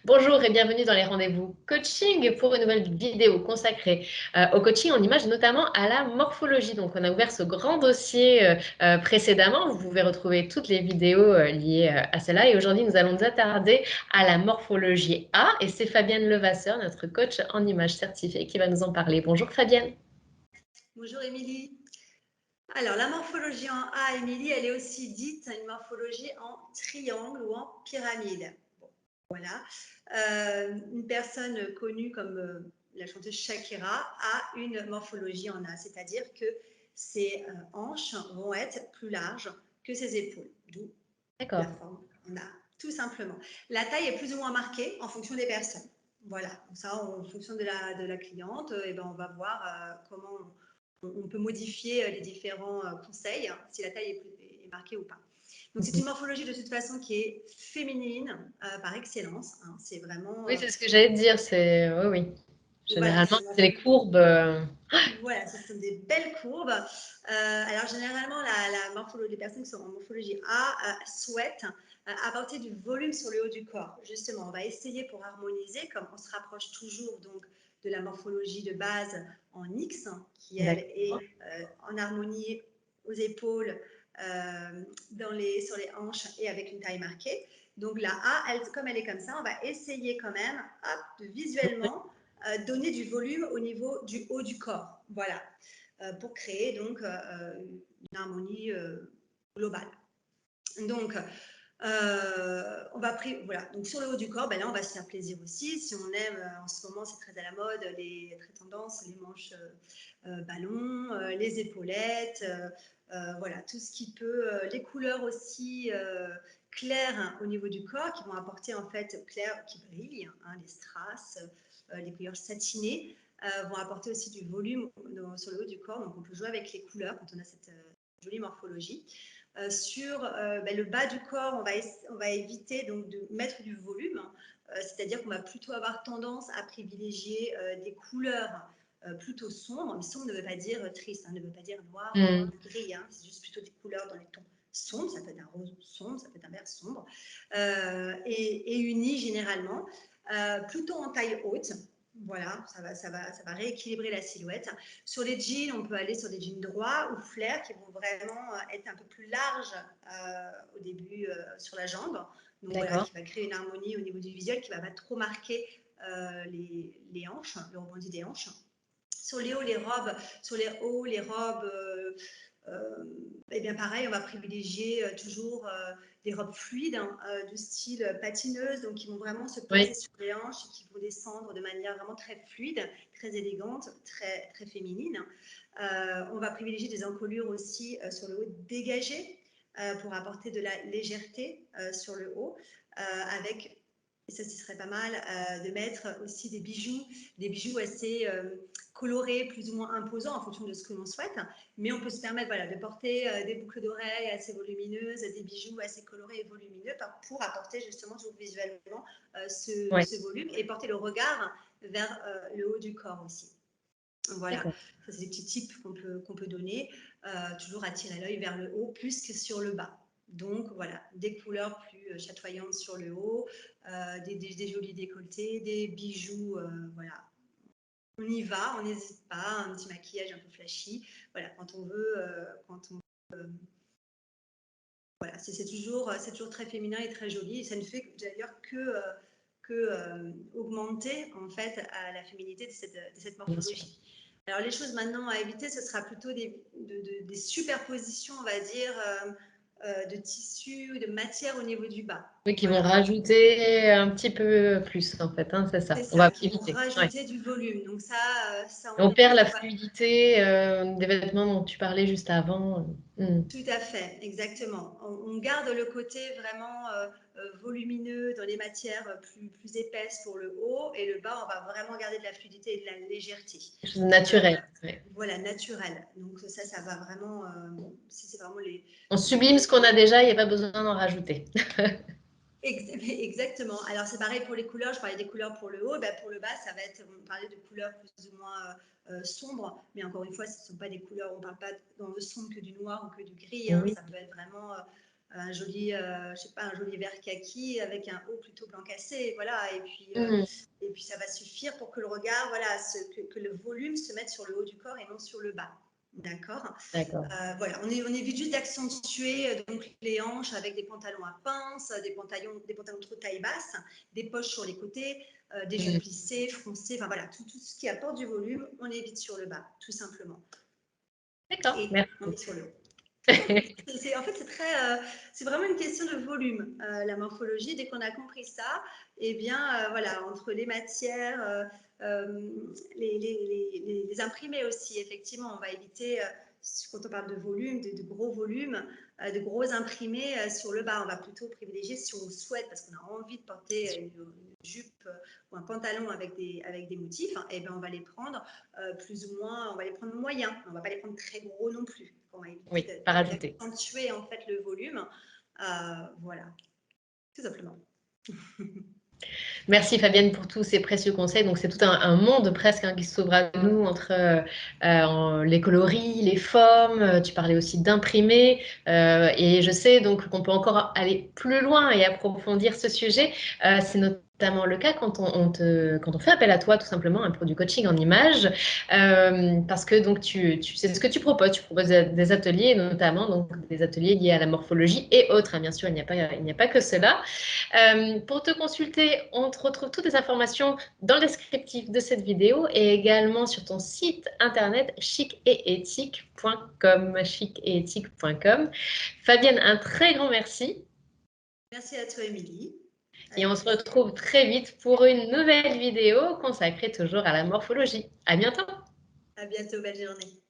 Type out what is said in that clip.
Bonjour et bienvenue dans les rendez-vous coaching pour une nouvelle vidéo consacrée au coaching en images, notamment à la morphologie. Donc, on a ouvert ce grand dossier précédemment. Vous pouvez retrouver toutes les vidéos liées à cela. Et aujourd'hui, nous allons nous attarder à la morphologie A. Et c'est Fabienne Levasseur, notre coach en images certifiée, qui va nous en parler. Bonjour Fabienne. Bonjour Émilie. Alors, la morphologie en A, Émilie, elle est aussi dite une morphologie en triangle ou en pyramide. Bon, voilà. Une personne connue comme la chanteuse Shakira a une morphologie en A, c'est-à-dire que ses hanches vont être plus larges que ses épaules, d'où la forme en A, tout simplement. La taille est plus ou moins marquée en fonction des personnes. Voilà, donc ça, en fonction de la cliente, et ben, on va voir comment on peut modifier les différents conseils, si la taille est marquée ou pas. Donc, c'est une morphologie de toute façon qui est féminine par excellence. Hein. C'est vraiment. Oui, c'est ce que j'allais te dire. C'est oui, oui. Généralement, Voilà, c'est les courbes. Voilà, ce sont des belles courbes. Alors, généralement, les personnes qui sont en morphologie A souhaitent apporter du volume sur le haut du corps. Justement, on va essayer pour harmoniser, comme on se rapproche toujours donc de la morphologie de base en X, qui elle est en harmonie aux épaules, sur les hanches et avec une taille marquée. Donc la A, comme elle est comme ça, on va essayer quand même de visuellement donner du volume au niveau du haut du corps. Voilà, pour créer donc une harmonie globale. Donc, voilà. Donc sur le haut du corps, ben là on va se faire plaisir aussi. Si on aime, en ce moment c'est très à la mode, très tendance, les manches ballons, les épaulettes, voilà, tout ce qui peut, les couleurs aussi claires hein, au niveau du corps qui vont apporter en fait clair qui brillent, hein, les strass, les couleurs satinées vont apporter aussi du volume sur le haut du corps. Donc on peut jouer avec les couleurs quand on a cette jolie morphologie. Sur le bas du corps, on va éviter donc de mettre du volume, c'est-à-dire qu'on va plutôt avoir tendance à privilégier des couleurs plutôt sombres. Mais sombre ne veut pas dire triste, hein, ne veut pas dire noir, gris, hein, c'est juste plutôt des couleurs dans les tons sombres, ça peut être un rose sombre, ça peut être un vert sombre, et uni généralement, plutôt en taille haute. Voilà, ça va rééquilibrer la silhouette. Sur les jeans, on peut aller sur des jeans droits ou flair qui vont vraiment être un peu plus larges au début sur la jambe. Donc voilà, qui va créer une harmonie au niveau du visuel, qui ne va pas trop marquer les hanches, le rebondi des hanches. Sur les hauts, les robes, et bien pareil, on va privilégier toujours des robes fluides du style patineuse, donc qui vont vraiment se poser sur les hanches et qui vont descendre de manière vraiment très fluide, très élégante, très, très féminine. On va privilégier des encolures aussi sur le haut dégagées pour apporter de la légèreté sur le haut, avec, et ça ce serait pas mal, de mettre aussi des bijoux assez colorés, plus ou moins imposants en fonction de ce que l'on souhaite, mais on peut se permettre voilà, de porter des boucles d'oreilles assez volumineuses, des bijoux assez colorés et volumineux pour apporter justement visuellement ce volume et porter le regard vers le haut du corps aussi. Voilà, ça c'est des petits tips qu'on peut donner, toujours attirer l'œil vers le haut plus que sur le bas. Donc voilà, des couleurs plus chatoyantes sur le haut, des jolis décolletés, des bijoux, voilà. On y va, on n'hésite pas, un petit maquillage un peu flashy, voilà, quand on veut, voilà, c'est toujours très féminin et très joli, et ça ne fait d'ailleurs que augmenter en fait la féminité de cette morphologie. Alors les choses maintenant à éviter, ce sera plutôt des superpositions, on va dire, de tissus, de matière au niveau du bas. Oui, qui vont rajouter un petit peu plus, en fait, hein, c'est ça. C'est On va ça, qui vont éviter. rajouter du volume. Donc ça On on perd évite. la fluidité des vêtements dont tu parlais juste avant. Tout à fait, exactement. On garde le côté vraiment volumineux dans les matières plus épaisses pour le haut, et le bas, on va vraiment garder de la fluidité et de la légèreté. Quelque chose de naturel. Voilà, naturel. Donc ça va vraiment, c'est vraiment les... On sublime ce qu'on a déjà, il n'y a pas besoin d'en rajouter. Exactement. Alors c'est pareil pour les couleurs, je parlais des couleurs pour le haut, pour le bas, ça va être, on parlait de couleurs plus ou moins sombres, mais encore une fois, ce ne sont pas des couleurs, on ne parle pas dans le sombre que du noir ou que du gris, hein, ça peut être vraiment un joli, je sais pas, un joli vert kaki avec un haut plutôt blanc cassé, voilà. Mhm. Et puis ça va suffire pour que le regard, voilà, que le volume se mette sur le haut du corps et non sur le bas. D'accord. D'accord. Voilà, on évite juste d'accentuer donc les hanches avec des pantalons à pinces, des pantalons trop taille basse, des poches sur les côtés, des jupes Mhm. plissées, froncées, enfin voilà, tout ce qui apporte du volume, on évite sur le bas, tout simplement. D'accord, Et merci. on met sur le haut. En fait, c'est vraiment une question de volume, la morphologie. Dès qu'on a compris ça, eh bien, voilà, entre les matières, les imprimés aussi, effectivement, on va éviter, quand on parle de volume, de gros volumes, de gros imprimés sur le bas. On va plutôt privilégier, si on souhaite, parce qu'on a envie de porter une jupe ou un pantalon avec des motifs, hein, eh bien, on va les prendre plus ou moins, on va les prendre moyens. On ne va pas les prendre très gros non plus. On va éviter Oui, pas rajouter. d'accentuer en fait le volume. Voilà, tout simplement. Merci Fabienne pour tous ces précieux conseils. Donc c'est tout un monde presque qui s'ouvre à nous entre les coloris, les formes. Tu parlais aussi d'imprimer et je sais donc qu'on peut encore aller plus loin et approfondir ce sujet. C'est notamment le cas quand on fait appel à toi tout simplement pour du coaching en images parce que donc c'est ce que tu proposes. Tu proposes des ateliers notamment donc des ateliers liés à la morphologie et autres. Hein, bien sûr, il n'y a pas que cela. Pour te consulter, on te retrouve toutes les informations dans le descriptif de cette vidéo et également sur ton site internet chic-et-éthique.com. chic-et-éthique.com. Fabienne, un très grand merci. Merci à toi, Émilie. Et Avec on se plaisir. retrouve très vite pour une nouvelle vidéo consacrée toujours à la morphologie. À bientôt. À bientôt, belle journée.